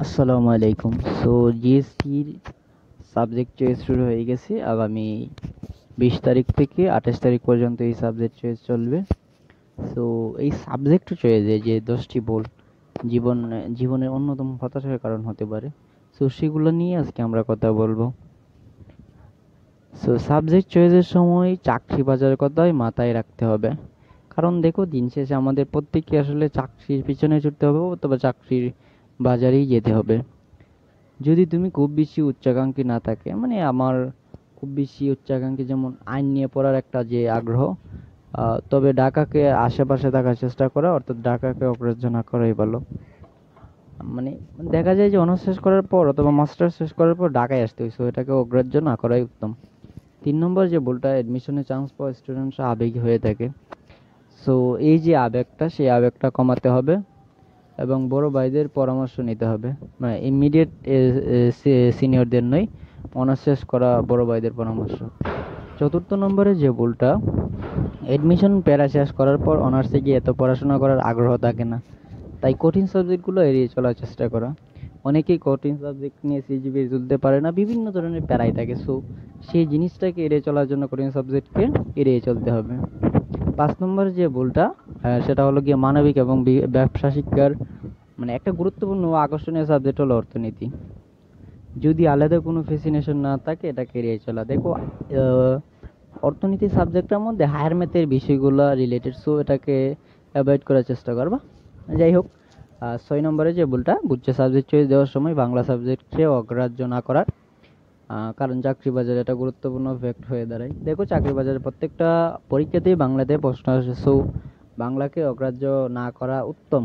আসসালামু আলাইকুম। So জিএসটির subject choice শুরু হয়ে গেছে। আগামী 20 তারিখ থেকে 28 তারিখ পর্যন্ত এই সাবজেক্ট চয়েস চলবে। সো এই সাবজেক্ট চয়েসে যে 10টি ভুল জীবনের অন্যতম হতাশার কারণ হতে পারে, সো সেগুলো নিয়ে আজকে আমরা কথা বলবো। সো সাবজেক্ট চয়েসের সময় চাকরি বাজারের কথাই মাথায় রাখতে হবে। কারণ দেখো, দিন শেষে আমাদের প্রত্যেককে আসলে চাকরির পিছনে ছুটতে হবে, অথবা চাকরির বাজারেই যেতে হবে। যদি তুমি খুব বেশি উচ্চাকাঙ্ক্ষী না থাকে, মানে আমার খুব বেশি উচ্চাকাঙ্ক্ষী যেমন আইন নিয়ে পড়ার একটা যে আগ্রহ, তবে ঢাকাকে আশেপাশে থাকার চেষ্টা করা, অর্থাৎ ঢাকাকে অগ্রাহ্য না করাই ভালো। মানে দেখা যায় যে অনার্স শেষ করার পর অথবা মাস্টার্স শেষ করার পর ঢাকায় আসতে হয়েছে, এটাকে অগ্রাহ্য না করাই উত্তম। 3 নম্বর যে ভুলটা, অ্যাডমিশনে চান্স পাওয়া স্টুডেন্টরা আবেগী হয়ে থাকে। সো এই যে আবেগটা, সেই আবেগটা কমাতে হবে এবং বড় ভাইদের পরামর্শ নিতে হবে। মানে ইমিডিয়েট সিনিয়রদের নয়, অনার্স শেষ করা বড় ভাইদের পরামর্শ। 4 নম্বরে যে ভুলটা, এডমিশন প্যারা শেষ করার পর অনার্সে গিয়ে এত পড়াশোনা করার আগ্রহ থাকে না, তাই কঠিন সাবজেক্টগুলো এড়িয়ে চলার চেষ্টা করা। অনেকেই কঠিন সাবজেক্ট নিয়ে সিজিপিএ তুলতে পারে না, বিভিন্ন ধরনের প্যারাই থাকে। সো সেই জিনিসটাকে এড়িয়ে চলার জন্য কঠিন সাবজেক্টকে এড়িয়ে চলতে হবে। 5 নম্বর যে ভুলটা, সেটা হলো গিয়ে মানবিক এবং ব্যবসা শিক্ষার মানে একটা গুরুত্বপূর্ণ ও আকর্ষণীয় সাবজেক্ট হলো অর্থনীতি। যদি আলাদা কোনো ফ্যাসিনেশন না থাকে, এটাকে এড়িয়ে চলা। দেখো, অর্থনীতি সাবজেক্টের মধ্যে হায়ার ম্যাথের বিষয়গুলো রিলেটেড, সো এটাকে অ্যাভয়েড করার চেষ্টা করবা। যাই হোক, 6 নম্বরে যে ভুলটা, গুচ্ছ সাবজেক্ট চয়েস দেওয়ার সময় বাংলা সাবজেক্টকে অগ্রাহ্য না করার, কারণ চাকরি বাজারে এটা গুরুত্বপূর্ণ ফ্যাক্ট হয়ে দাঁড়ায়। দেখো, চাকরি বাজারে প্রত্যেকটা পরীক্ষাতেই বাংলাতে প্রশ্ন আসে, সো বাংলাকে অগ্রাহ্য না করা উত্তম।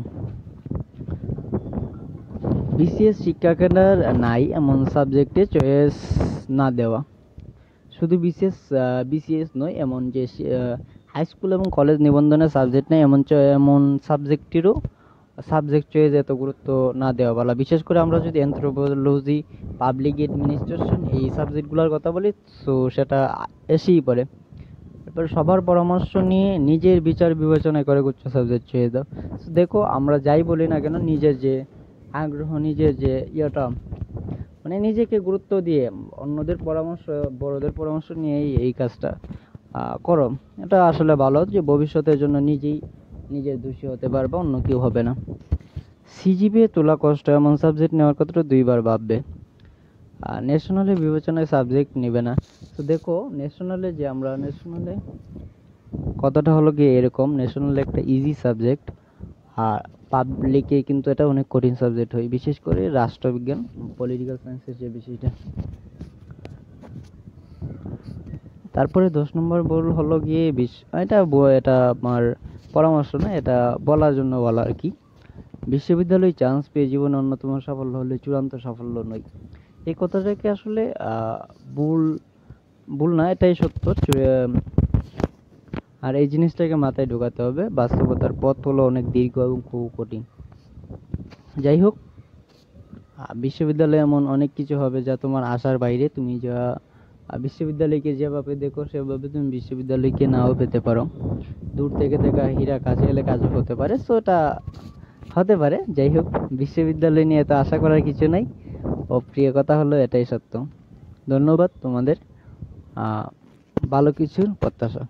বিসিএস শিক্ষা কেন্দ্র নাই এমন সাবজেক্টে চয়েস না দেওয়া। শুধু বিসিএস নয়, এমন যে হাই স্কুল এবং কলেজ নিবন্ধনের সাবজেক্ট নেই এমন এমন সাবজেক্টেরও সাবজেক্ট চয়েস এত গুরুত্ব না দেওয়া ভালো। বিশেষ করে আমরা যদি অ্যানথ্রোপোলজি, পাবলিক অ্যাডমিনিস্ট্রেশন এই সাবজেক্টগুলোর কথা বলি, সো সেটা এসেই পড়ে। এবার সবার পরামর্শ নিয়ে নিজের বিচার বিবেচনা করে উচ্চ সাবজেক্ট চয়েস দাও। দেখো, আমরা যাই বলি না কেন, নিজের যে আগ্রহ, নিজের যে ইয়েটা, মানে নিজেকে গুরুত্ব দিয়ে অন্যদের পরামর্শ, বড়দের পরামর্শ নিয়ে এই কাজটা করো। এটা আসলে ভালো, যে ভবিষ্যতের জন্য নিজেই নিজের দোষী হতে পারবে, অন্য কেউ হবে না। সিজিপিএ তোলা কষ্ট, এমন সাবজেক্ট নেওয়ার কথাটা 2বার ভাববে। আর ন্যাশনালে বিবেচনায় সাবজেক্ট নেবে না। তো দেখো, ন্যাশনালে কথাটা হলো গিয়ে এরকম, ন্যাশনাল একটা ইজি সাবজেক্ট, আর পাবলিকে কিন্তু এটা অনেক কঠিন সাবজেক্ট হয়, বিশেষ করে রাষ্ট্রবিজ্ঞান, পলিটিক্যাল সায়েন্সের যে বিষয়টা। তারপরে 10 নম্বর ভুল হলো গিয়ে এটা আমার পরামর্শ না, এটা বলার জন্য বলা আর কি। বিশ্ববিদ্যালয়ে চান্স পেয়ে জীবনে অন্যতম সাফল্য হলে চূড়ান্ত সাফল্য নয়। এই কথাটাকে আসলে ভুল ভুল না, এটাই সত্য। আর এই জিনিসটাকে মাথায় ঢোকাতে হবে, বাস্তবতার পথ হলো অনেক দীর্ঘ এবং খুব কঠিন। যাই হোক, বিশ্ববিদ্যালয়ে এমন অনেক কিছু হবে যা তোমার আশার বাইরে। তুমি যা বিশ্ববিদ্যালয়কে যেভাবে দেখো, সেভাবে তুমি বিশ্ববিদ্যালয়কে নাও পেতে পারো। দূর থেকে দেখা হীরা কাছে এলে কাজও হতে পারে, সো এটা হতে পারে। যাই হোক, বিশ্ববিদ্যালয় নিয়ে তো আশা করার কিছু নাই। অপ্রিয় কথা হলো এটাই সত্য। ধন্যবাদ তোমাদের, ভালো কিছুর প্রত্যাশা।